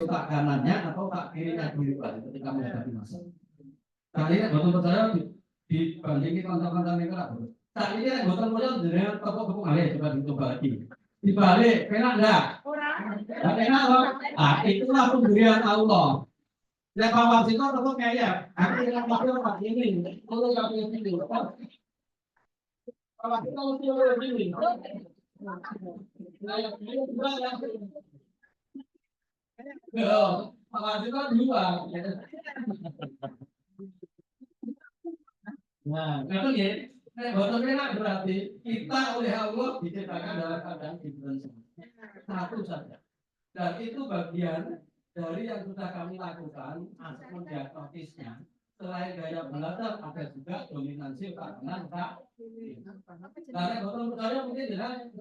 tak kanannya atau tak kirinya dulu ketika menghadapi masalah. Nah ini betul percaya dibandingin kontak-kontak mereka lah. Nah ini yang betul percaya dengan tepuk balik coba dicoba lagi. Dibalik, enak enggak? Enggak enak loh. Ah itulah pemberian Allah. Ya kalau itu tepuk kayak aku yang pakai apa ini? Kalau nggak punya ini, kalau kita mau ini. Nah yang ini juga yang kalau itu dua. Nah, itu ya. Botolnya berarti kita oleh Allah diciptakan dalam keadaan hiburan satu saja. Dan itu bagian dari yang sudah kami lakukan untuk mendiagnosisnya. Selain gaya belajar, ada juga dominansi otak kanan, otak kiri. Karena betul saya mungkin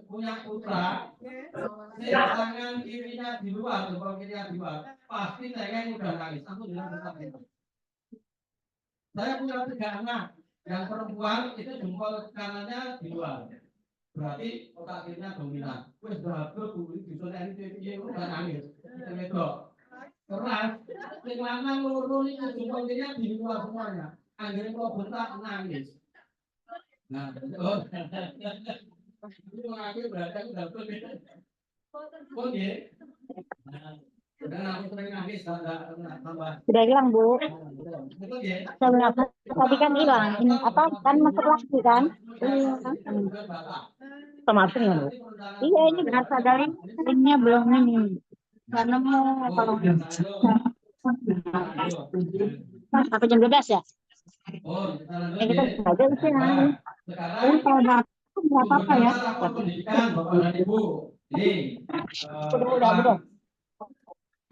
punya putra, tangan kirinya di luar, jempol kirinya di luar, pasti saya udah nangis. Aku bilang tetap itu. Saya punya 3 anak. Yang perempuan itu jempol kanannya di luar, berarti otak kirinya dominan. Wes berapa bu bisa nanti dia udah nangis, itu keras. Yang lanang loro ini jempol kirinya di luar semuanya. Akhirnya kalau bentak nangis. Nah, itu mengaku berarti aku dapat itu. Oke. Sudah hilang Bu. Tadi kan hilang. Ini apa? Kan masuk lagi kan? Iya kan? Termasuk ya Bu? Iya ini benar ada linknya belum ini. Nggak nemu kalau sampai jam 12 ya? Ya kita aja sih. Ini kalau nggak apa-apa ya. Udah.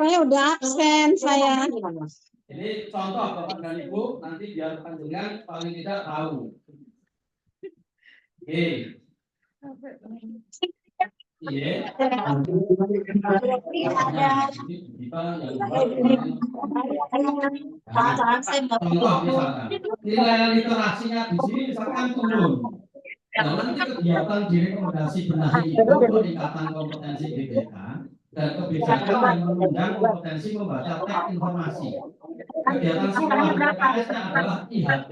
Saya udah absen saya. Jadi contoh Bapak dan Ibu nanti biar panjenengan paling tidak tahu. Oke. Iya. Contoh misalkan nilai literasinya di sini misalkan turun. Nah, nanti kegiatan direkomendasi benahi itu peningkatan kompetensi BPK dan kebijakan yang menunjang kompetensi membaca teks informasi. Kegiatan sekolah BPKS-nya adalah IHT.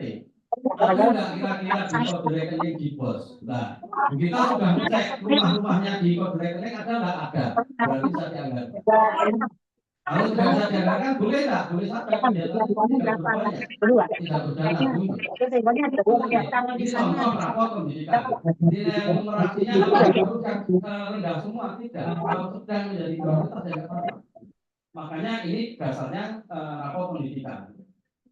Ada nggak kira-kira di kode rekening di pos? Nah, kita sudah cek rumah-rumahnya di kode rekening ada nggak? Ada. Berarti bisa dianggarkan. Kalau tidak bisa dianggarkan boleh nggak? Boleh saja. Kegiatan tidak berbayar, tidak berdana bunyi. Ini contoh rapor pendidikan. Nilai numerasinya harus yang rendah semua tidak. Kalau sedang menjadi prioritas ya apa-apa. Makanya ini dasarnya rapor pendidikan.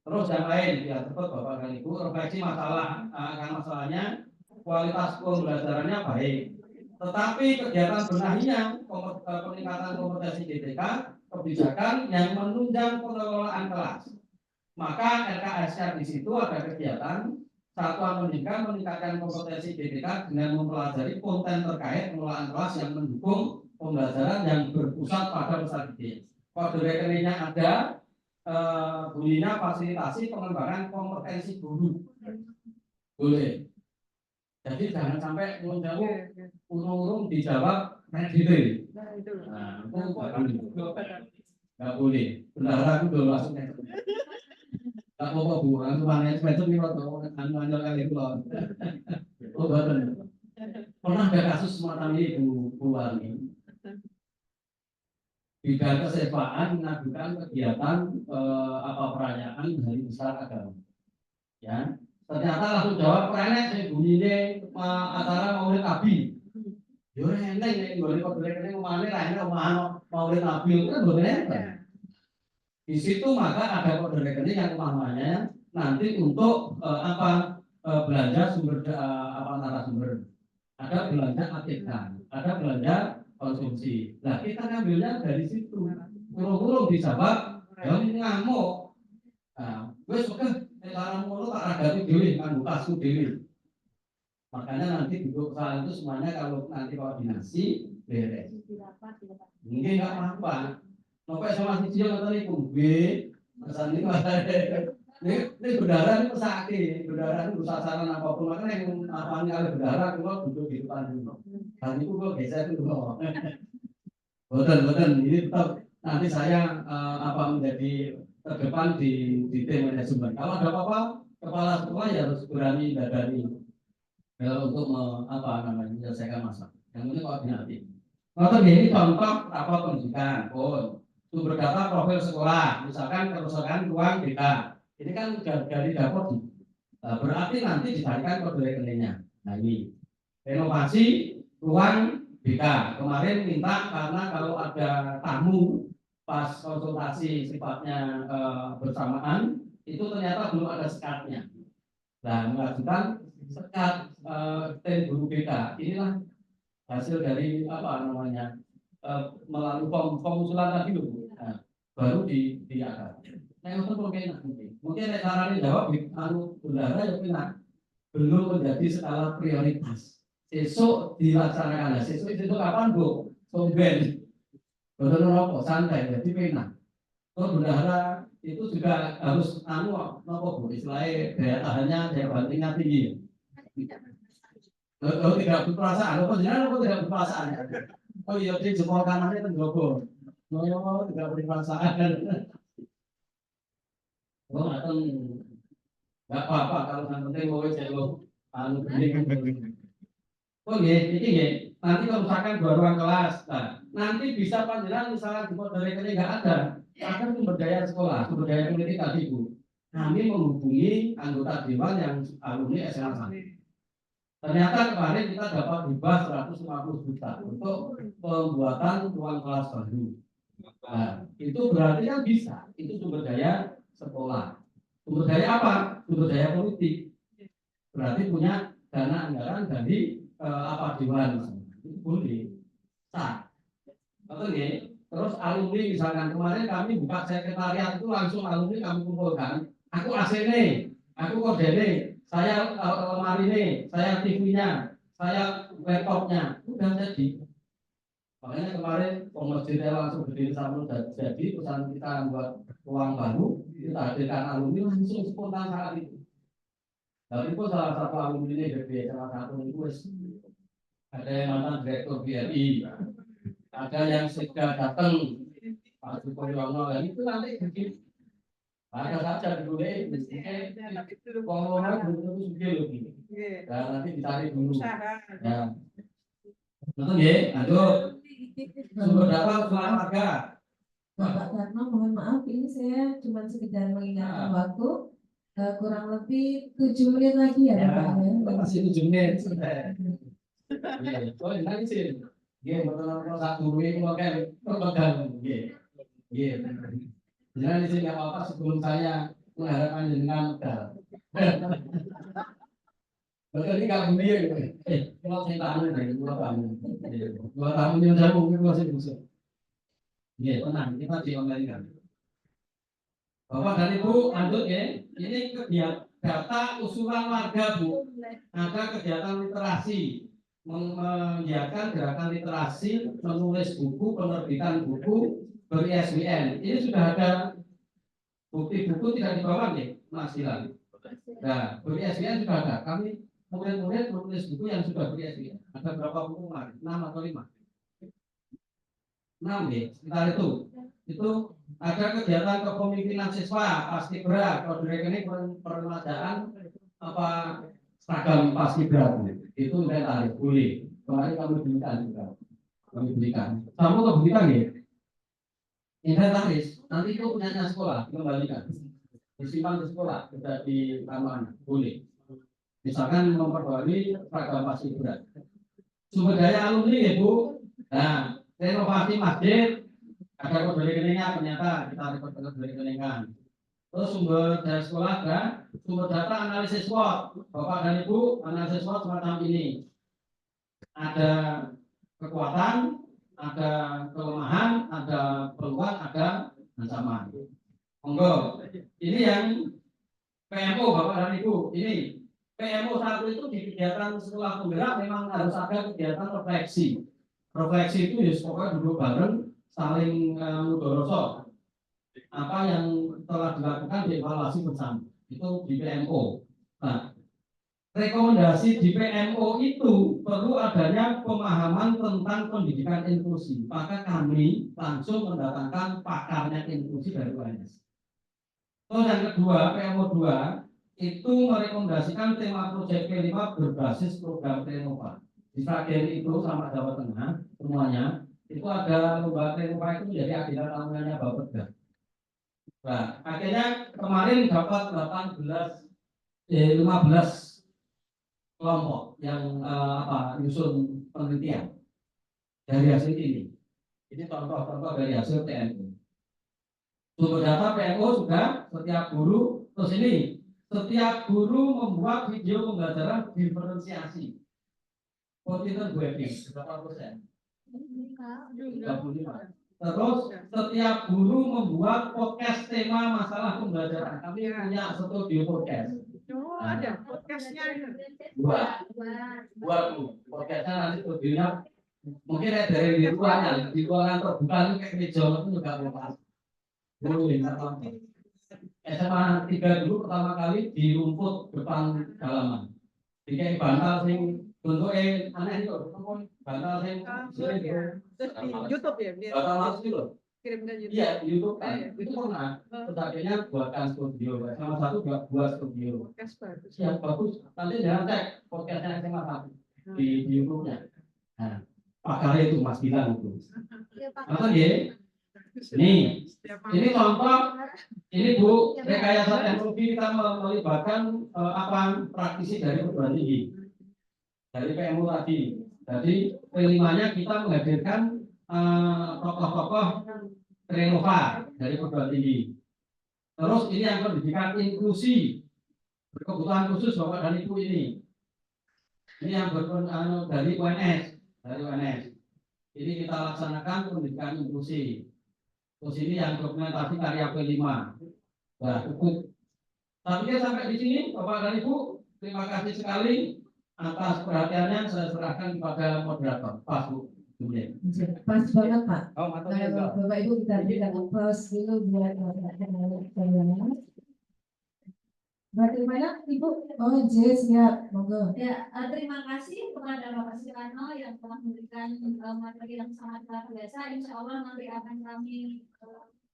Terus yang lain ya tetap Bapak dan Ibu refleksi masalah akan masalahnya kualitas pembelajarannya baik. Tetapi kegiatan benahinya peningkatan kompetensi DTK kebijakan yang menunjang pengelolaan kelas. Maka LKSR di situ ada kegiatan satuan pendidikan meningkatkan kompetensi DTK dengan mempelajari konten terkait pengelolaan kelas yang mendukung pembelajaran yang berpusat pada peserta didik. Kode rekeningnya ada, bunyinya fasilitasi pengembangan kompetensi guru. Boleh. Jadi jangan sampai jauh urung-urung dijawab detail. Nah, itu nggak boleh. Bendahara itu belum langsung nggak apa-apa bu, aku mana semacam ini waktu anu kali itu loh. Oh betul. Pernah ada kasus semacam ini Bu Wani. Bidang kesehatan mengajukan kegiatan perayaan hari besar agama. Ya, ternyata langsung jawab perayaan saya bunyinya acara Maulid Nabi. Yo enak nek ngene kok rekening omane ra enak Maulid Nabi itu kan boleh enak. Di situ maka ada kode rekening yang utamanya nanti untuk belanja sumber narasumber. Ada belanja ATK, ada belanja konsumsi. Nah kita ngambilnya dari situ. Kurung-kurung dijawab, ya ngamuk. Nah, gue suka cara mulu tak ada dewi, kan tasku dewi. Makanya nanti duduk saat itu semuanya kalau nanti koordinasi beres. Mungkin nggak apa-apa. Sampai sama si Cio atau nih B, pesan ini ini berdarah ini pesakit, berdarah ini sasaran apapun makanya yang apa kali berdarah kalau duduk di depan dulu. Dan itu kok geser itu loh. Betul ini tetap nanti saya menjadi terdepan di tim manajemen. Kalau ada apa-apa, kepala sekolah ya harus berani dadani untuk menyelesaikan masalah. Yang ini koordinatif. Contoh ini contoh pendidikan, sumber data profil sekolah, misalkan kerusakan ruang BK. Ini kan dari dapur. Berarti nanti dicarikan kode rekeningnya. Nah ini renovasi ruang BK. Kemarin minta karena kalau ada tamu pas konsultasi sifatnya bersamaan, itu ternyata belum ada sekatnya. Nah, mengajukan sekat tim guru BK. Inilah hasil dari melalui pengusulan tadi loh. Nah, baru diadat. Nah, itu mungkin caranya jawab bendara ya benar. Belum menjadi skala prioritas. Besok dilaksanakan. Sesuk kapan Bu? Somben. Betul rokok santai jadi pena. Terus bendahara itu juga harus nopo Bu, istilahnya daya tahannya, daya bantingnya tinggi. Kalau tidak berperasaan, tidak berperasaan. Oh iya, di jempol kanannya tenggobo. Oh, tidak berperasaan. Oh, nggak apa-apa kalau yang penting mau jelo bening. Oh iya, ini ya. Nanti kalau misalkan dua ruang kelas, nah nanti bisa panjenengan misalkan di kode rekening nggak ada sumber daya sekolah, sumber daya politik tadi Bu. Kami menghubungi anggota dewan yang alumni SMA 1. Ternyata kemarin kita dapat hibah 150 juta untuk pembuatan ruang kelas baru. Nah, itu berarti kan bisa, itu sumber daya sekolah. Sumber daya apa? Sumber daya politik. Berarti punya dana anggaran dari dewan. Itu boleh. Sah. Betul ya? Terus alumni misalkan kemarin kami buka sekretariat itu langsung alumni kami kumpulkan. Aku AC-ne, aku kode-ne, saya lemari-ne, saya TV-nya, saya laptopnya, udah jadi. Makanya kemarin masjidnya langsung berdiri sama jadi perusahaan kita buat ruang baru, kita hadirkan alumni langsung spontan saat itu. Tapi itu salah satu alumni ini dari salah satu itu ada yang mantan direktur BRI, ada yang segera datang Pak Supoyono, dan itu nanti begitu. Ada saja dulu kalau orang belum tentu sudah lebih. Dan nanti dicari dulu. Ya, betul ya. Lanjut. Sumber data keluarga. Bapak Karno, mohon maaf, ini saya cuma sekedar mengingatkan waktu. Kurang lebih 7 menit lagi ya, Bapak ya. Masih 7 menit. Oh, ini sih. Iya, betul-betul satu ini makan perbedaan. Iya. Jangan di sini apa-apa sebelum saya mengharapkan dengan modal. Betul ini kalau dia gitu. Kalau saya tahu dari dua tamu yang jauh mungkin masih bisa. Iya, tenang, kita diomelkan. Bapak dan Ibu, lanjut ya. Ini kegiatan data usulan warga Bu. Ada kegiatan literasi, mengiakan gerakan literasi, menulis buku, penerbitan buku, ber-ISBN. Ini sudah ada bukti buku tidak dibawa nih, Mas Hilal. Nah, ber-ISBN sudah ada. Kami murid-murid menulis buku yang sudah ber-ISBN. Ada berapa buku kemarin? 6 atau 5? 6 ya, sekitar itu. Itu ada kegiatan kepemimpinan siswa, paskibra, kode rekening peremajaan seragam paskibra. Itu udah tarik, boleh. Kemarin kami berikan juga. Kami berikan. Kamu kok berikan ya? Inventaris, nanti itu punya sekolah, kembalikan. Disimpan di sekolah, tidak di taman, boleh. Misalkan memperbarui seragam paskibra. Sumber daya alumni ya Bu. Nah, renovasi masjid, ada kode rekeningnya ternyata kita rekod kode rekeningkan. Terus sumber daya sekolah ada, sumber data analisis SWOT. Bapak dan Ibu, analisis SWOT semacam ini. Ada kekuatan, ada kelemahan, ada peluang, ada ancaman. Monggo. Ini yang PMO Bapak dan Ibu. Ini PMO 1 itu di kegiatan sekolah penggerak memang harus ada kegiatan refleksi. Refleksi itu ya pokoknya duduk bareng, saling mudoroso. Apa yang telah dilakukan dievaluasi bersama. Itu di PMO. Nah, rekomendasi di PMO itu perlu adanya pemahaman tentang pendidikan inklusi. Maka kami langsung mendatangkan pakarnya inklusi dari UNS. Terus yang kedua, PMO 2 itu merekomendasikan tema proyek P5 berbasis program Renova. Di Sragen itu sama Jawa Tengah semuanya itu ada lomba Renova itu menjadi agenda tahunan Bapeda. Nah, akhirnya kemarin dapat 15 kelompok yang nyusun penelitian dari hasil ini. Ini contoh-contoh dari hasil PMO. Sumber data PMO sudah setiap guru, terus ini setiap guru membuat video pembelajaran diferensiasi. Quantitative grading berapa persen? 35. Terus setiap guru membuat podcast tema masalah pembelajaran. Kami punya studio podcast. Oh, ada podcastnya. Buat podcastnya nanti studionya mungkin dari ruangan, di ruangan terbuka itu kayak meja itu juga pas. Dulu SMA 3 dulu pertama kali di rumput depan halaman. Dikai bantal sing bentuknya aneh itu, bantal sing Terus di YouTube ya? bantal masuk itu loh. Kirimkan YouTube. Iya, di YouTube kan. Itu pernah. Terus akhirnya buatkan studio. Sama satu juga buat studio. Podcast bagus. Yang bagus. Nanti jangan cek podcastnya SMA 1 di YouTube-nya. Nah, pakarnya itu Mas bilang itu. Maka ya. Ini contoh, ini Bu, rekayasa teknologi kita melibatkan praktisi dari perguruan tinggi, dari PMU tadi. Jadi P5-nya kita menghadirkan tokoh-tokoh Renova dari perguruan tinggi. Terus ini yang pendidikan inklusi, berkebutuhan khusus Bapak dan Ibu ini. Ini yang dari UNS, Ini kita laksanakan pendidikan inklusi. Terus ini yang dokumentasi karya P5. Nah, cukup. Tapi sampai di sini, Bapak dan Ibu, terima kasih sekali atas perhatiannya. Saya serahkan kepada moderator. Pas, Bu. Pas banget, Pak. Oh, Nah, Bapak Ibu kita berikan applause dulu buat Bapak. Bagaimana Ibu? Oh, siap, monggo. Ya, terima kasih kepada Bapak Sirano yang telah memberikan materi yang sangat luar biasa. Insya Allah nanti akan kami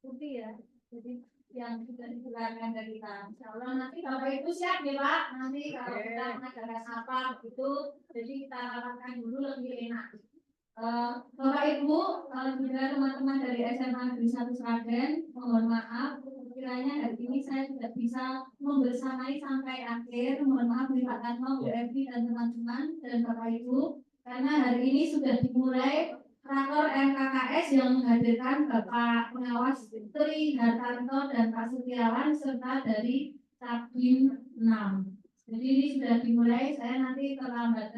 ikuti ya. Jadi yang sudah dikeluarkan dari kita. Insya Allah nanti Bapak Ibu siap ya Pak. Nanti kalau kita mengadakan apa gitu, jadi kita rapatkan dulu lebih enak. Bapak Ibu juga teman-teman dari SMA Negeri 1 Sragen, mohon maaf kiranya hari ini saya tidak bisa membersamai sampai akhir. Mohon maaf Pak Tarno, Bu Evi dan teman-teman dan Bapak Ibu, karena hari ini sudah dimulai rakor MKKS yang menghadirkan Bapak Pengawas Tri Hartanto dan Pak Setiawan serta dari Sabin 6. Jadi ini sudah dimulai, saya nanti terlambat.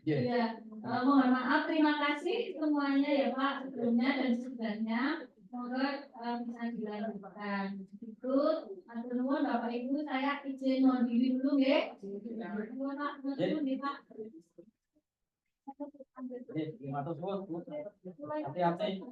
Ya, mohon maaf, terima kasih semuanya ya Pak sebelumnya dan sesudahnya. Semoga bisa dilanjutkan. Itu, atur nuwun Bapak Ibu, saya izin mohon diri dulu ya. Nuwun Pak, nuwun nih Pak. Hati-hati.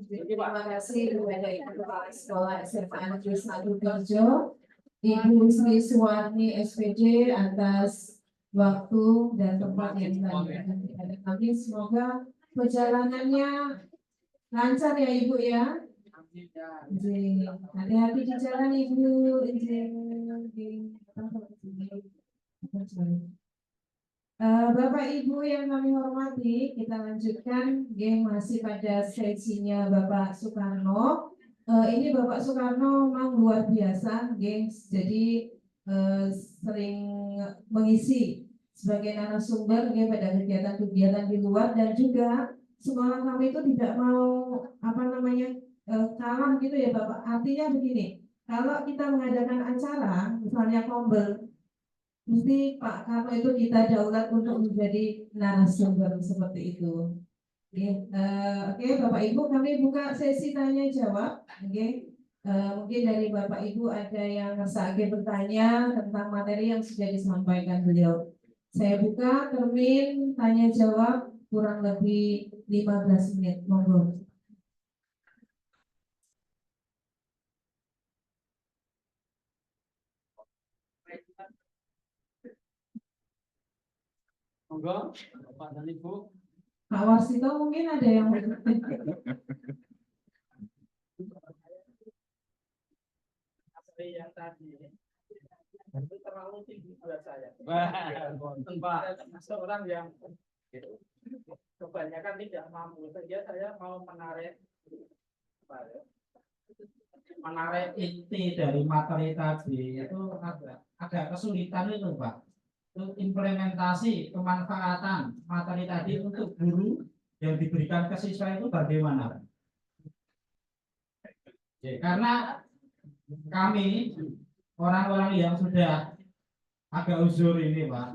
Terima kasih kepada Ibu Kepala Sekolah SMA Negeri 1 Kerjo, Ibu Sri Suwarni SPD atas waktu dan tempat yang diberikan kepada kami. Semoga perjalanannya lancar ya Ibu ya. Hati-hati di jalan Ibu. Bapak Ibu yang kami hormati, kita lanjutkan game masih pada sesinya Bapak Soekarno. Ini Bapak Soekarno memang luar biasa, gengs. Jadi sering mengisi sebagai narasumber pada kegiatan-kegiatan di luar, dan juga semangat kami itu tidak mau kalah gitu ya Bapak. Artinya begini, kalau kita mengadakan acara, misalnya kombel, mesti Pak Karno itu kita daulat untuk menjadi narasumber seperti itu. Oke, Bapak Ibu, kami buka sesi tanya jawab. Mungkin dari Bapak Ibu ada yang merasa bertanya tentang materi yang sudah disampaikan beliau. Saya buka termin tanya jawab kurang lebih 15 menit. Monggo. Monggo, Bapak dan Ibu. Pak Warsito mungkin ada yang yang tadi itu terlalu tinggi buat saya. Seorang yang kebanyakan tidak mampu saja saya mau menarik inti dari materi tadi itu agak kesulitan itu Pak. Itu implementasi pemanfaatan materi tadi untuk guru yang diberikan ke siswa itu bagaimana? Karena kami orang-orang yang sudah agak uzur ini Pak,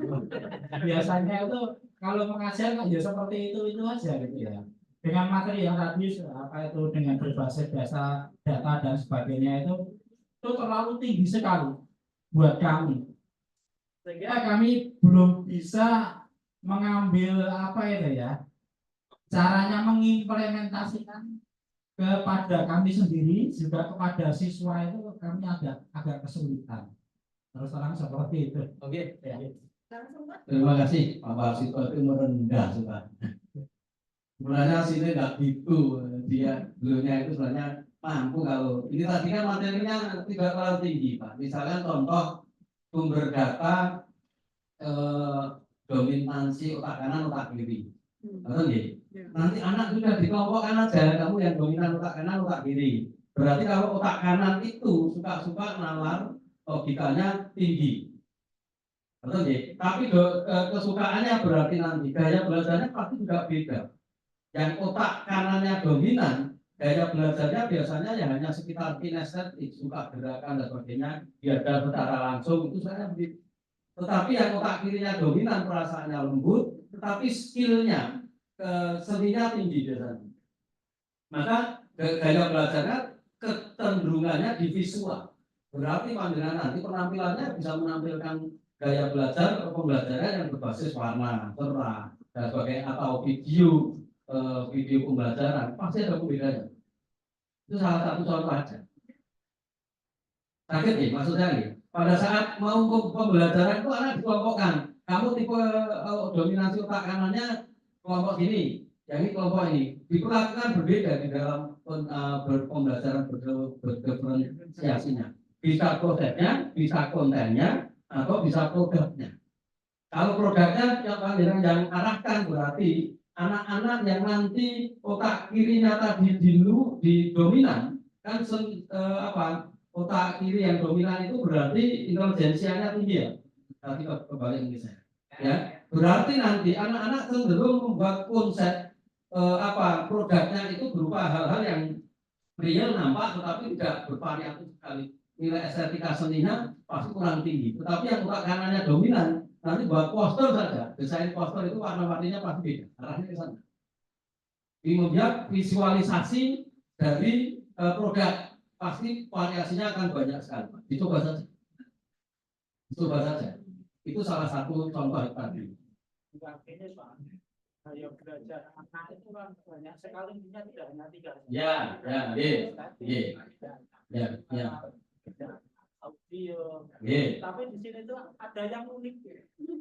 biasanya itu kalau mengajar ya seperti itu aja gitu ya. Dengan materi yang tadi apa itu dengan berbasis data dan sebagainya itu terlalu tinggi sekali buat kami. Sehingga kami belum bisa mengambil apa itu ya, caranya mengimplementasikan kepada kami sendiri juga kepada siswa itu kami agak kesulitan. Terus terang seperti itu. Oke. Ya. Terima kasih Pak Warsito itu merendah sudah. Sebenarnya sini tidak gitu, beliaunya itu sebenarnya mampu kalau ini tadi kan materinya tidak terlalu tinggi Pak. Misalnya contoh sumber data dominansi otak kanan otak kiri. Betul nggih? Nanti anak sudah dikelompokkan aja, kamu yang dominan otak kanan otak kiri. Berarti kalau otak kanan itu suka-suka nalar logikanya tinggi. Betul nggih? Tapi kesukaannya berarti nanti gaya belajarnya pasti juga beda. Yang otak kanannya dominan, gaya belajarnya biasanya ya hanya sekitar kinestetik, suka gerakan dan sebagainya, biar secara langsung itu saya begitu. Tetapi yang otak kirinya dominan, perasaannya lembut, tetapi skillnya, seninya tinggi biasanya. Maka gaya belajarnya kecenderungannya di visual. Berarti pandangan nanti penampilannya bisa menampilkan gaya belajar atau pembelajaran yang berbasis warna, cerah, dan sebagainya, atau video pembelajaran, pasti ada pembedanya. Itu salah satu contoh aja. Sakit nih, maksudnya nih. Pada saat mau pembelajaran itu anak dikelompokkan. Kamu tipe dominasi otak kanannya kelompok ini, yang ini kelompok ini. Diperlakukan berbeda di dalam pembelajaran berdiferensiasinya. Bisa prosesnya, bisa kontennya, atau bisa produknya. Kalau produknya yang arahkan berarti anak-anak yang nanti otak kirinya tadi di dominan kan otak kiri yang dominan itu berarti intelijensianya tinggi ya. Tadi kembali ini saya. Ya, berarti nanti anak-anak cenderung membuat konsep produknya itu berupa hal-hal yang real nampak tetapi tidak bervariatif sekali. Nilai estetika seninya pasti kurang tinggi. Tetapi yang otak kanannya dominan nanti buat poster saja, desain poster itu warna-warninya pasti beda. Arahnya ke sana. Ini membuat visualisasi dari produk pasti variasinya akan banyak sekali. Dicoba saja. Dicoba saja. Itu salah satu contoh tadi. Artinya Pak, gaya belajar anak itu kan banyak sekali, tidak hanya 3. Ya. Audio. Yeah. Tapi di sini tuh ada yang unik.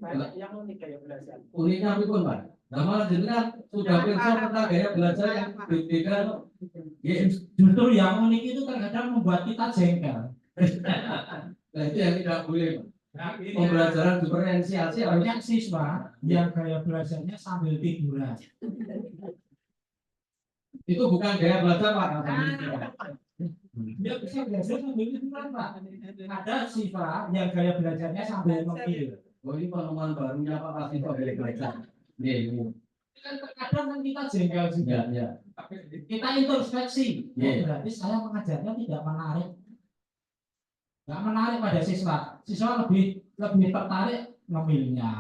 Banyak yang unik gaya belajar. Uniknya apa pun Pak? Nama jenengan sudah pirsa tentang gaya belajar yang berbeda. Ya, justru yang unik itu terkadang membuat kita jengkel. Nah itu yang tidak boleh Pak. Pembelajaran diferensiasi Banyak siswa yang gaya belajarnya sambil tiduran. itu bukan gaya belajar Pak. Dia bisa belajar sambil tiduran Pak. Ada siswa yang gaya belajarnya sambil memilih. Oh ini penemuan barunya Pak Mas itu gaya belajar. Iya. Kadang kan kita jengkel juga. Ya. Kita introspeksi. Yeah. Berarti saya mengajarnya tidak menarik. Nggak menarik pada siswa. Siswa lebih tertarik ngemilnya.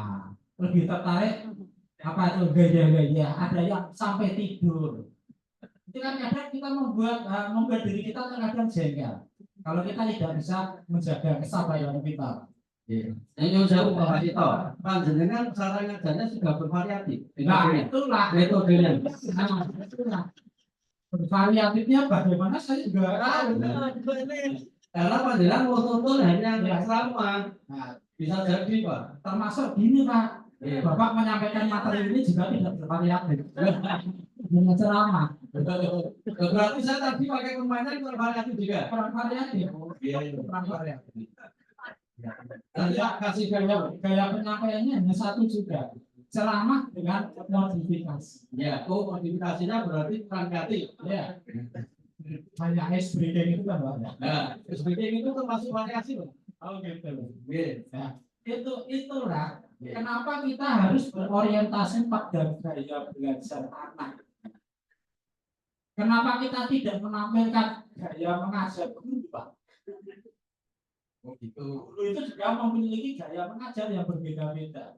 Lebih tertarik apa itu gaya-gaya. Ada yang sampai tidur. Itu kan kadang kita membuat diri kita kadang jengkel. Kalau kita tidak bisa menjaga kesabaran kita. Yang nyuwun sewu Pak Sito, panjenengan cara ngajarnya sudah bervariatif. Nah, itulah Metodenya. Nah, itulah variatifnya bagaimana saya juga tahu. Karena panjenengan mau tuntun hanya Ya. asrama. Nah, Bisa jadi Pak. termasuk gini Pak, Iya. Bapak menyampaikan materi ini juga tidak bervariatif. Dengan ceramah, Berarti saya tadi pakai permainan bervariatif juga. kurang variatif. Iya. Kurang variatif. Nanti kasih Gaya penyampaiannya hanya satu juga, ceramah dengan modifikasi. Ya, modifikasinya berarti kurang kreatif. Ya, hanya ice breaking itu kan Pak. Nah, speaking itu termasuk variasi loh. Oh gitu. Iya. Nah, itulah kenapa kita harus berorientasi pada gaya belajar anak. Kenapa kita tidak menampilkan gaya mengajar guru, Pak? Oh gitu. Guru itu juga memiliki gaya mengajar yang berbeda-beda.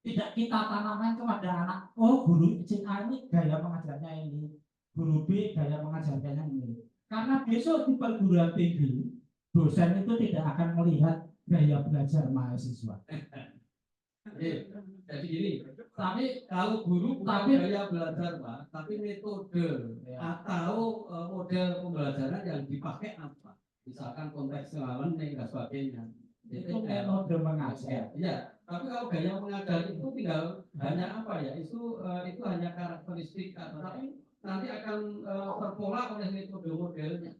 Tidak kita tanamkan kepada anak, oh guru si A ini gaya mengajarnya ini, guru B gaya mengajarnya ini. Karena besok di perguruan tinggi, dosen itu tidak akan melihat gaya belajar mahasiswa. Jadi gini, tapi kalau guru tapi gaya belajar Pak, tapi metode atau model pembelajaran yang dipakai apa? Misalkan kontekstual learning dan sebagainya. Itu metode mengajar. Iya, tapi kalau gaya mengajar itu tinggal hanya apa ya? Itu hanya karakteristik, tapi nanti akan terpola oleh metode modelnya,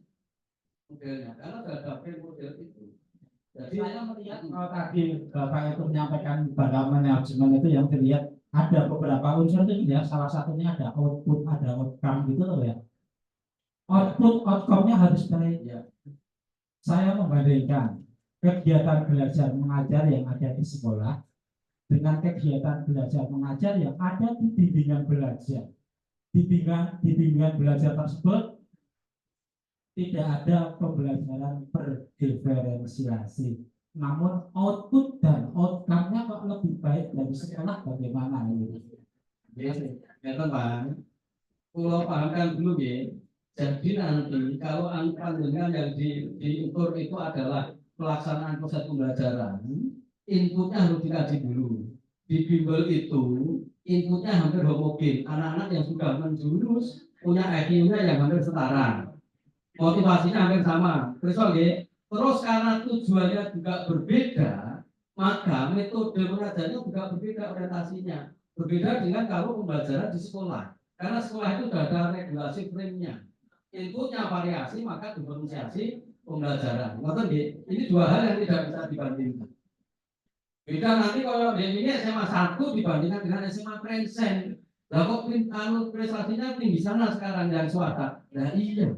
karena sudah ada model itu. Jadi Saya melihat kalau tadi Bapak itu menyampaikan pada manajemen itu yang dilihat ada beberapa unsur itu ya, salah satunya ada output, ada outcome gitu loh ya. Outcome-nya harus baik. ya, Saya membandingkan kegiatan belajar mengajar yang ada di sekolah dengan kegiatan belajar mengajar yang ada di bimbingan belajar. Di bimbingan belajar tersebut tidak ada pembelajaran berdiferensiasi. Namun output dan outcome-nya kok lebih baik dari sekolah bagaimana ini? ya, Pak. Pulau pahamkan dulu ya. Jadi nanti kalau panjenengan yang diukur itu adalah pelaksanaan proses pembelajaran, inputnya harus dikaji dulu. Di bimbel itu inputnya hampir homogen. Anak-anak yang sudah menjurus punya IQ-nya yang hampir setara. Motivasinya hampir sama. Terus karena tujuannya juga berbeda, maka metode mengajarnya juga berbeda orientasinya. Berbeda dengan kalau pembelajaran di sekolah. Karena sekolah itu sudah ada regulasi frame-nya. Inputnya variasi, maka diferensiasi pembelajaran. Ini dua hal yang tidak bisa dibandingkan. Beda nanti kalau ini SMA 1 dibandingkan dengan SMA Prensen. Lah kok prestasinya tinggi sana sekarang dari swasta. Nah iya.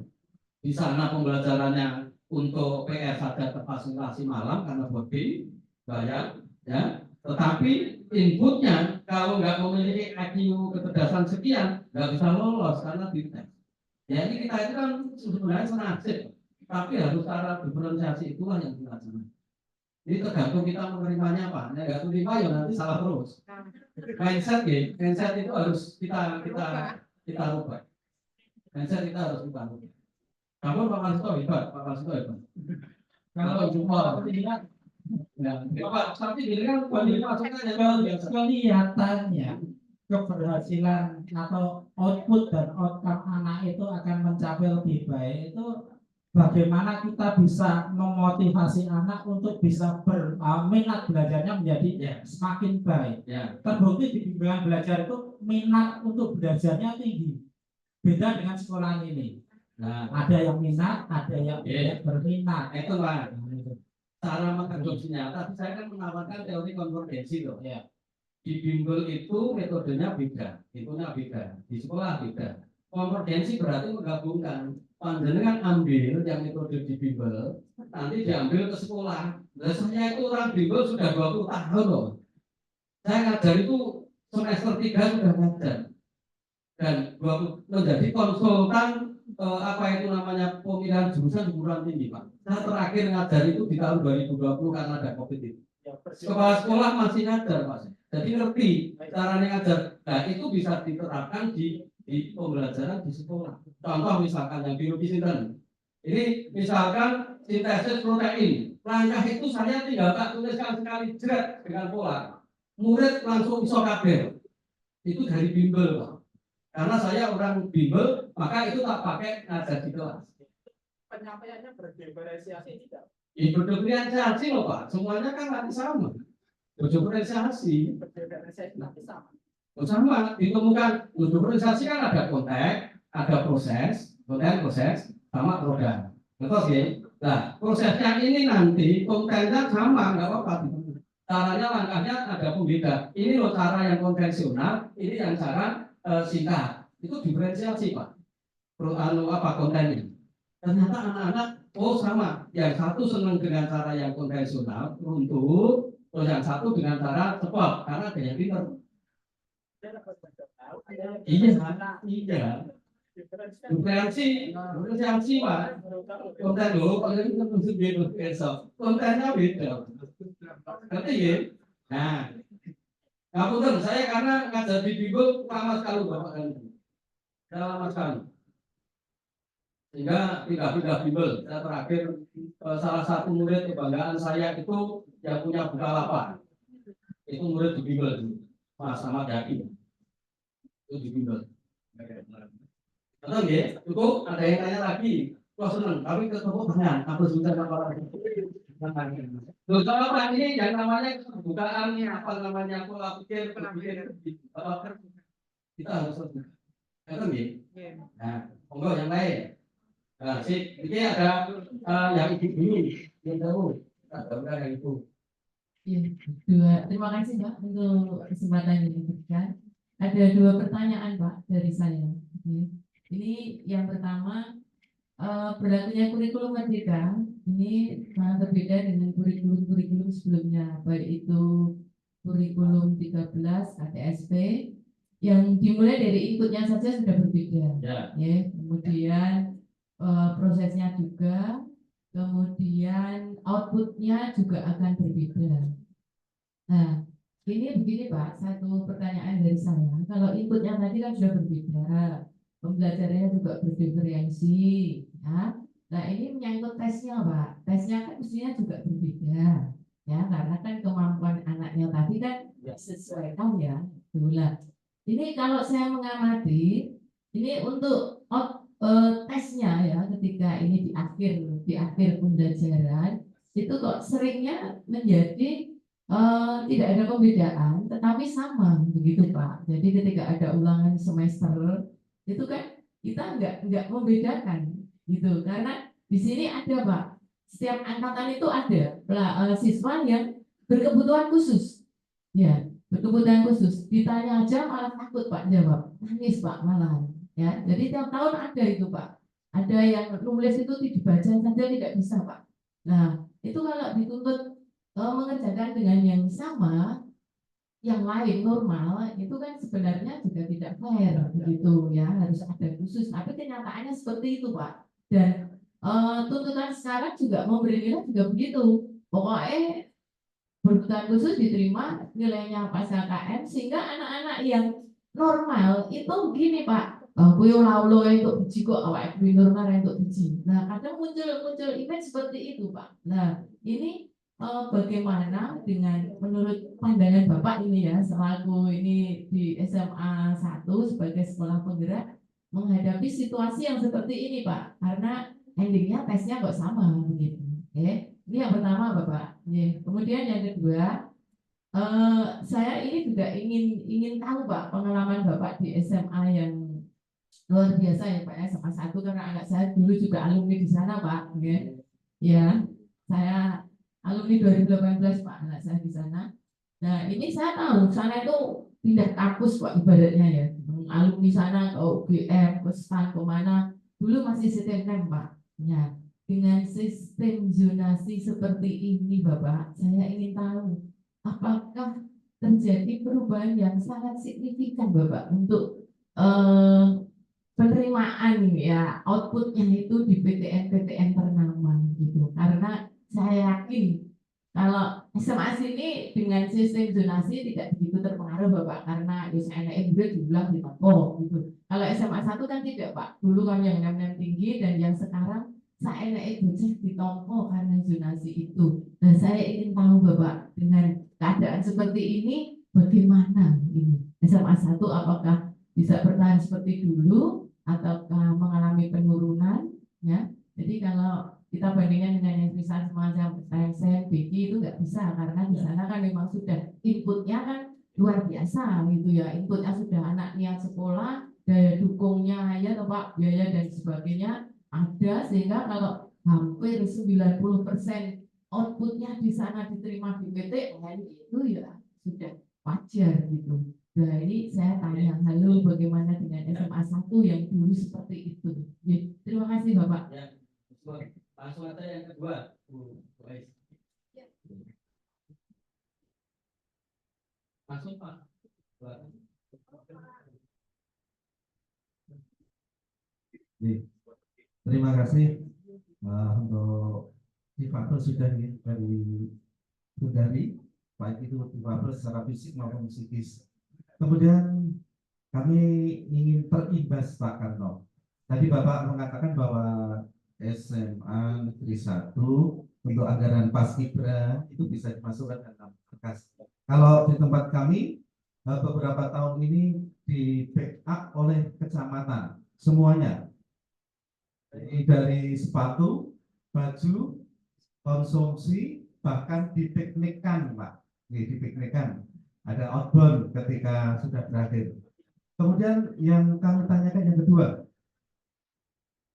Di sana pembelajarannya untuk PR saja terfasilitasi malam karena bodi bayar, ya. Tetapi inputnya kalau nggak memiliki IQ kecerdasan sekian nggak bisa lolos karena dites. Ya ini kita itu kan sebenarnya senasib, tapi harus cara diferensiasi itulah yang dilaksanakan. Ini tergantung kita menerimanya apa. Nah, nggak terima ya nanti salah terus. Mindset itu harus kita rubah. Mindset kita harus kita rubah. Kamu Pak Marsito hebat, Pak Marsito hebat. Kalau cuma tidak, Pak, tapi ini kan kelihatannya keberhasilan atau output dan outcome anak itu akan mencapai lebih baik itu bagaimana kita bisa memotivasi anak untuk bisa minat belajarnya menjadi semakin baik. Terbukti di bimbingan belajar itu minat untuk belajarnya tinggi. Beda dengan sekolah ini. Nah, ada yang minat, ada yang tidak berminat. Itu Pak. Cara mengadopsinya. Tapi saya kan menawarkan teori konvergensi loh. Ya. Di bimbel itu metodenya beda, itunya beda, di sekolah beda. Konvergensi berarti menggabungkan. Panjenengan ambil yang metode di bimbel, nanti diambil ke sekolah. Nah, saya itu orang bimbel sudah 20 tahun loh. Saya ngajar itu semester 3 sudah ngajar. Dan menjadi konsultan apa itu namanya pemilihan jurusan di perguruan tinggi Pak. Saya terakhir ngajar itu di tahun 2020 karena ada COVID itu. Kepala sekolah masih ngajar Pak. Jadi ngerti caranya ngajar. Nah itu bisa diterapkan di pembelajaran di sekolah. Contoh misalkan yang biologi sinten. Ini misalkan sintesis protein. Langkah itu saya tinggal tak tuliskan sekali jerat dengan pola. Murid langsung iso kabeh. Itu dari bimbel, Pak. Karena saya orang bimbel, maka itu tak pakai ngajar di kelas. Penyampaiannya berdiferensiasi tidak? Berdiferensiasi loh Pak, semuanya kan nanti sama. Berdiferensiasi. Berdiferensiasi nanti sama. Sama, ditemukan diferensiasi kan ada konteks, ada proses, proses, sama program. Betul sih? Nah, prosesnya ini nanti kontennya sama, nggak apa-apa. Caranya, langkahnya ada pembeda. Ini loh cara yang konvensional, ini yang cara singkat. Itu diferensiasi Pak. Kontennya. Ternyata anak-anak, oh sama. Yang satu senang dengan cara yang konvensional, untuk, terus yang satu dengan cara cepat, karena ada yang pintar. Iya. Diferensiasi Pak. Konten dulu, kalau itu mesti beda besok. Kontennya beda. Ngerti ya? Nah, ngapunten saya karena ngajar di Bimbel lama sekali Bapak kan. Lama sekali. Sehingga pindah-pindah Bimbel. Saya terakhir salah satu murid kebanggaan saya itu yang punya Bukalapak. Itu murid di Bimbel. Mas Ahmad Yakin. Itu di Bimbel. Betul ya? Cukup, ada yang tanya lagi. Wah senang, tapi ketemu dengan apa sudah apa lagi? Loh, kalau Pak ini yang namanya kebukaan nih, apa namanya pola pikir, kita harus betul ya? Nah, monggo yang lain. Nah, ini ada yang ibu dulu, yang tahu, ada yang ibu. Ya, terima kasih Pak untuk kesempatan yang diberikan. Ada 2 pertanyaan Pak dari saya. Ini yang pertama, berlakunya kurikulum merdeka ini sangat berbeda dengan kurikulum sebelumnya, baik itu kurikulum 13 KTSP yang dimulai dari inputnya saja sudah berbeda. Ya, kemudian prosesnya juga, kemudian outputnya juga akan berbeda. Nah, ini begini Pak, satu pertanyaan dari saya. Kalau inputnya tadi kan sudah berbeda, pembelajarannya juga berdiferensi, ya. Nah ini menyangkut tesnya Pak. Tesnya kan mestinya juga berbeda, ya, karena kan kemampuan anaknya tadi kan disesuaikan ya. Itulah. Ini kalau saya mengamati, ini untuk tesnya ya, ketika ini di akhir pembelajaran itu kok seringnya menjadi tidak ada pembedaan, tetapi sama begitu Pak. Jadi ketika ada ulangan semester itu kan kita nggak membedakan gitu, karena di sini ada Pak, setiap angkatan itu ada siswa yang berkebutuhan khusus, ya berkebutuhan khusus. Ditanya aja malah takut Pak jawab, nangis Pak malah, ya. Jadi tiap tahun ada itu Pak. Ada yang nulis itu dibaca saja tidak bisa Pak. Nah itu kalau dituntut mengerjakan dengan yang sama, yang lain normal, itu kan sebenarnya juga tidak fair begitu ya, harus ada khusus. Tapi kenyataannya seperti itu Pak. Dan tuntutan sekarang juga memberi nilai juga begitu. Pokoknya berkebutuhan khusus diterima nilainya pas KKM, sehingga anak-anak yang normal itu begini Pak. Kuyo laulo untuk biji kok awak normal untuk biji. Nah kadang muncul image seperti itu Pak. Nah ini bagaimana dengan menurut pandangan Bapak ini ya, selaku ini di SMA 1 sebagai sekolah penggerak menghadapi situasi yang seperti ini Pak, karena endingnya tesnya kok sama begitu. Oke, ini yang pertama Bapak. Kemudian yang kedua, saya ini juga ingin tahu Pak pengalaman Bapak di SMA yang luar biasa ya Pak, SMA 1, karena anak saya dulu juga alumni di sana Pak. Ya, saya alumni 2018 Pak, anak saya di sana. Nah ini saya tahu sana itu pindah kampus Pak ibaratnya ya, alumni sana ke UGM, ke STAN, ke mana, dulu masih sistem Pak. Ya, dengan sistem zonasi seperti ini Bapak, saya ingin tahu apakah terjadi perubahan yang sangat signifikan Bapak untuk penerimaan ya, outputnya itu di PTN ternama gitu. Karena saya yakin kalau SMA sini dengan sistem zonasi tidak begitu terpengaruh Bapak, karena USNM juga dibilang di Papua gitu. Kalau SMA 1 kan tidak Pak, dulu kan yang nem tinggi, dan yang sekarang saya bocah ditompo karena zonasi itu. Dan saya ingin tahu Bapak dengan keadaan seperti ini bagaimana ini SMA 1 apakah bisa bertahan seperti dulu ataukah mengalami penurunan ya. Jadi kalau kita bandingkan dengan yang misal semacam STM, BG itu nggak bisa karena di sana kan memang sudah inputnya kan luar biasa gitu ya, inputnya sudah anak niat sekolah, daya dukungnya ya Pak, biaya dan sebagainya ada, sehingga kalau hampir 90% outputnya di sana diterima di PTN itu ya sudah wajar gitu. Nah ini saya tanya, halo bagaimana dengan SMA 1 yang dulu seperti itu. Ya, terima kasih Bapak. Ya, langsung aja yang kedua, Bu Joyce. Masuk Pak. Terima kasih untuk difabel sudah dari baik itu difabel secara fisik maupun psikis. Kemudian kami ingin terimbas Pak Karno. Tadi Bapak mengatakan bahwa SMA Negeri 1 untuk anggaran Paskibra itu bisa dimasukkan dalam berkas. Kalau di tempat kami beberapa tahun ini di backup oleh kecamatan semuanya. Dari sepatu, baju, konsumsi, bahkan dipiknikkan, Pak. Dipiknikkan. Ada outbound ketika sudah berakhir. Kemudian yang kami tanyakan yang kedua,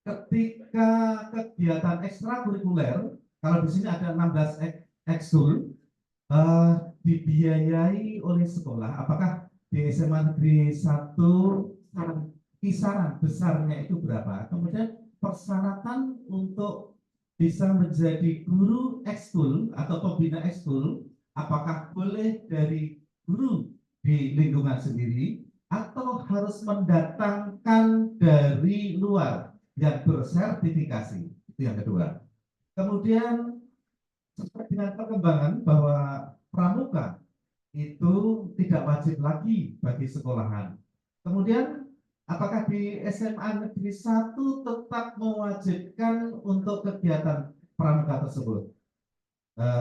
ketika kegiatan ekstrakurikuler, kalau di sini ada 16 ekskul, dibiayai oleh sekolah. Apakah di SMA Negeri 1 kisaran besarnya itu berapa? Kemudian persyaratan untuk bisa menjadi guru ekskul atau pembina ekskul, apakah boleh dari guru di lingkungan sendiri atau harus mendatangkan dari luar yang bersertifikasi? Itu yang kedua. Kemudian sesuai dengan perkembangan bahwa pramuka itu tidak wajib lagi bagi sekolahan. Kemudian apakah di SMA Negeri 1 tetap mewajibkan untuk kegiatan pramuka tersebut?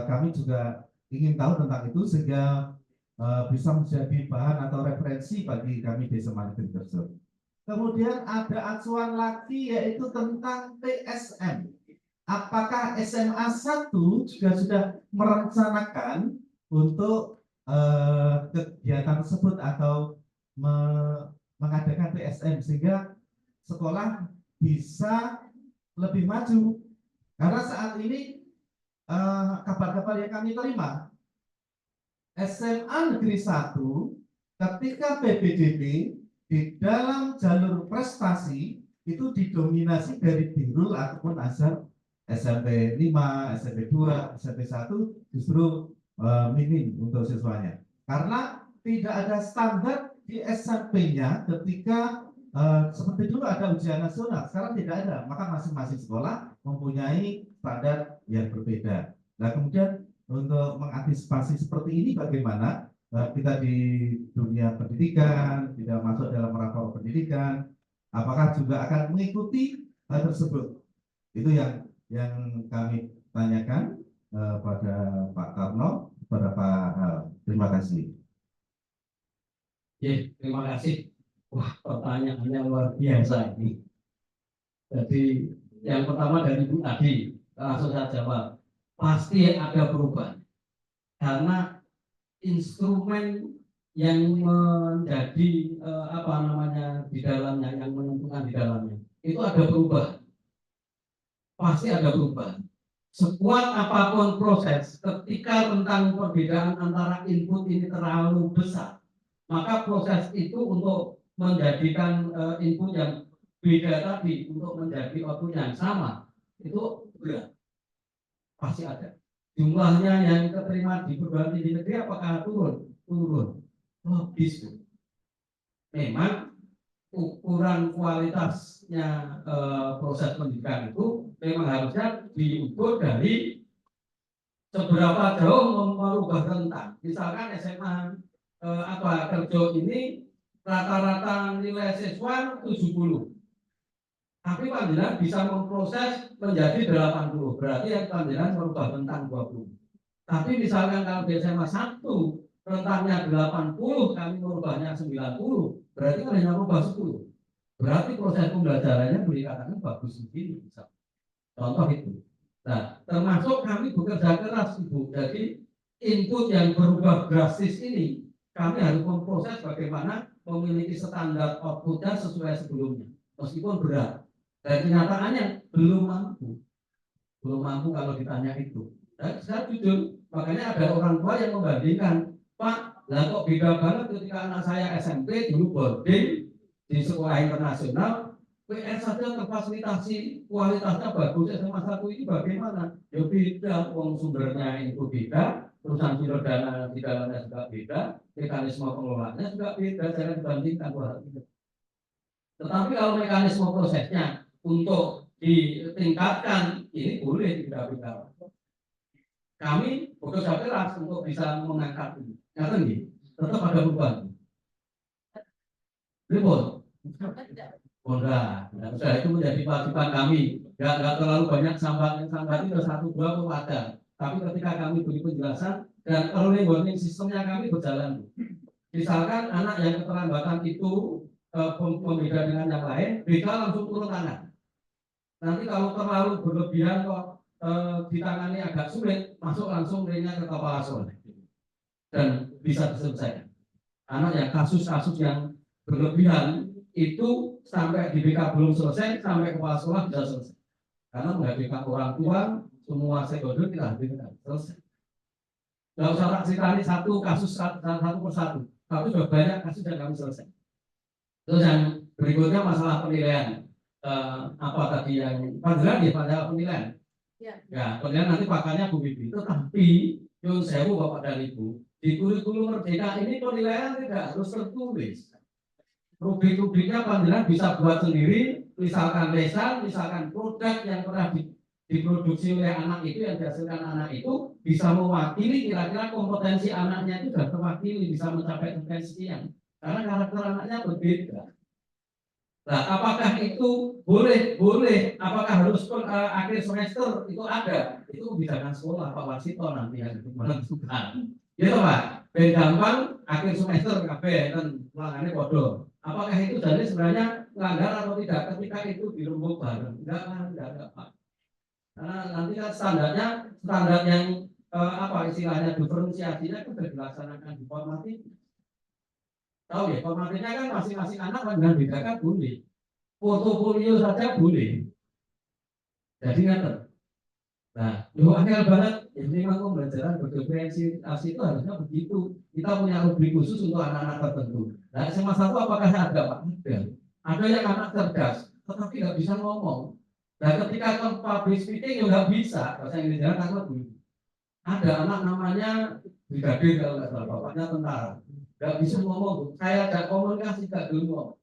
Kami juga ingin tahu tentang itu sehingga bisa menjadi bahan atau referensi bagi kami di SMA Negeri tersebut. Kemudian ada acuan lagi yaitu tentang TSM. Apakah SMA 1 juga sudah merencanakan untuk kegiatan tersebut atau mengadakan TSM sehingga sekolah bisa lebih maju? Karena saat ini kabar-kabar yang kami terima, SMA Negeri 1 ketika PPDB di dalam jalur prestasi itu didominasi dari Birul ataupun Azhar. SMP 5, SMP 2, SMP 1 justru minim untuk siswanya. Karena tidak ada standar di SMP-nya ketika seperti dulu ada ujian nasional, sekarang tidak ada. Maka masing-masing sekolah mempunyai standar yang berbeda. Nah kemudian untuk mengantisipasi seperti ini bagaimana kita di dunia pendidikan, tidak masuk dalam rapor pendidikan, apakah juga akan mengikuti hal tersebut? Itu yang kami tanyakan pada Pak Karno, pada Pak Hal. Terima kasih. Terima kasih. Wah, pertanyaannya luar biasa ini. Jadi yang pertama dari Bu tadi, langsung saya jawab. Pasti ada perubahan. Karena instrumen yang menjadi di dalamnya, yang menentukan di dalamnya, itu ada perubahan. Pasti ada perubahan. Sekuat apapun proses, ketika tentang perbedaan antara input ini terlalu besar, maka proses itu untuk menjadikan input yang beda tadi untuk menjadi output yang sama itu berat. Pasti ada. Jumlahnya yang diterima di perguruan tinggi negeri apakah turun? Logis. Memang ukuran kualitasnya proses pendidikan itu memang harusnya diukur dari seberapa jauh merubah rentang. Misalkan SMA kerja ini rata-rata nilai siswa 70. Tapi panjenengan bisa memproses menjadi 80, berarti yang panjenengan merubah rentang 20. Tapi misalkan kalau di SMA 1 rentangnya 80, kami merubahnya 90, berarti kan hanya merubah 10. Berarti proses pembelajarannya dikatakan bagus begini. Contoh itu. Nah, termasuk kami bekerja keras, Ibu. Jadi input yang berubah drastis ini, kami harus memproses bagaimana memiliki standar outputnya sesuai sebelumnya, meskipun berat. Dan kenyataannya belum mampu kalau ditanya itu. Dan saya jujur, makanya ada orang tua yang membandingkan, Pak, lah kok beda banget ketika anak saya SMP dulu boarding di sekolah internasional, PS saja terfasilitasi, kualitasnya bagus, SMA 1 ini bagaimana? Ya beda, uang sumbernya itu beda, perusahaan sumber dana di dalamnya juga beda, mekanisme pengelolaannya juga beda, jangan dibandingkan dua hal itu. Tetapi kalau mekanisme prosesnya untuk ditingkatkan, ini boleh tidak. Kami bekerja keras untuk bisa mengangkat ini. Nyata nih, tetap ada beban. Ribut. Enggak, itu menjadi kewajiban kami. Enggak terlalu banyak sambat itu 1-2 wajar. Tapi ketika kami beri penjelasan dan early warning sistemnya kami berjalan. Misalkan anak yang keterlambatan itu pembeda dengan yang lain, beda langsung turun tangan. Nanti kalau terlalu berlebihan kok ditangani agak sulit, masuk langsung ringnya ke kepala sekolah dan bisa diselesaikan. Anak yang kasus-kasus yang berlebihan itu sampai di BK belum selesai, sampai kepala sekolah bisa selesai. Karena menghadirkan orang tua, semua stakeholder kita hadirkan selesai. Nggak usah tak ceritani satu kasus satu persatu, tapi sudah banyak kasus yang kami selesai. Terus yang berikutnya masalah penilaian. Apa tadi yang pandangan ya pada penilaian. Ya, penilaian nanti pakarnya Bu Bibi. Tetapi Yun Sewu Bapak dan Ibu, di kurikulum Merdeka ini penilaian tidak harus tertulis. Rubrik-rubriknya panjenengan bisa buat sendiri, misalkan lesan, misalkan produk yang pernah diproduksi oleh anak itu, yang dihasilkan anak itu bisa mewakili kira-kira kompetensi anaknya itu sudah terwakili, bisa mencapai sekian. Karena karakter anaknya berbeda. Nah, apakah itu boleh? Apakah harus akhir semester itu ada? Itu kebijakan sekolah Pak Wasito nanti yang menentukan. Gitu Pak. Ben gampang akhir semester kabeh kan ulangannya bodoh. Apakah itu jadi sebenarnya melanggar atau tidak ketika itu dirembuk bareng? Enggak Pak. Karena nanti kan standar yang istilahnya diferensiasinya itu sudah dilaksanakan di formatif. Tahu ya, formatifnya kan masing-masing anak dengan bedakan boleh. Portofolio saja boleh. Jadi ngerti. Nah, angel banget. Jadi memang pembelajaran berdiferensiasi itu harusnya begitu. Kita punya rubrik khusus untuk anak-anak tertentu. Nah, SMA 1 apakah ada Pak? Ada yang anak cerdas, tetapi nggak bisa ngomong. Nah, ketika ke public speaking nggak bisa. Bahasa Inggrisnya takut dulu. Ada anak namanya brigadir kalau nggak salah, bapaknya tentara. Nggak bisa ngomong, saya ada komunikasi gak dulu.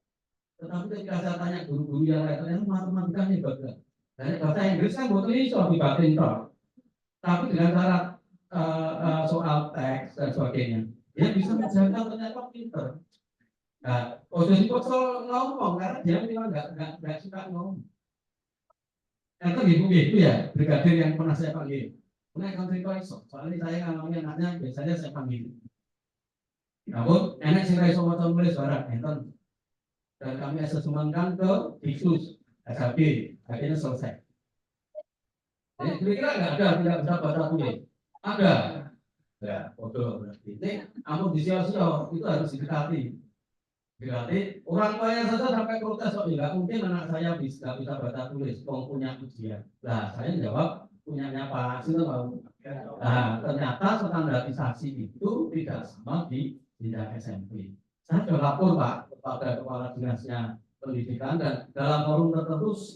Tetapi ketika saya tanya guru-guru yang lain, ternyata matematikanya bagus. Dan bahasa Inggris kan butuh ini soal dibatin toh. Tapi dengan cara soal teks dan sebagainya, dia bisa menjangkau ternyata pinter. Nah, posisi kosong ngomong karena dia memang nggak suka ngomong. Itu gitu ya, brigadir yang pernah saya panggil. Punya kontribusi soalnya saya ngalamin anaknya biasanya saya panggil. Namun, enak sih iso maca nulis barang enten. Dan kami asesmenkan ke Diksus, SAB, akhirnya selesai. Jadi kira-kira tidak bisa baca tulis. Ada. Ya, bodoh berarti. Ini amun disia-sia itu harus didekati. Berarti orang tuanya saja sampai protes kok nggak mungkin anak saya bisa baca tulis, punya ujian. Nah, saya jawab punyanya Pak Sinten mau. Nah, ternyata standarisasi itu tidak sama di jenjang SMP. Saya sudah lapor Pak kepada kepala dinasnya pendidikan dan dalam forum tertentu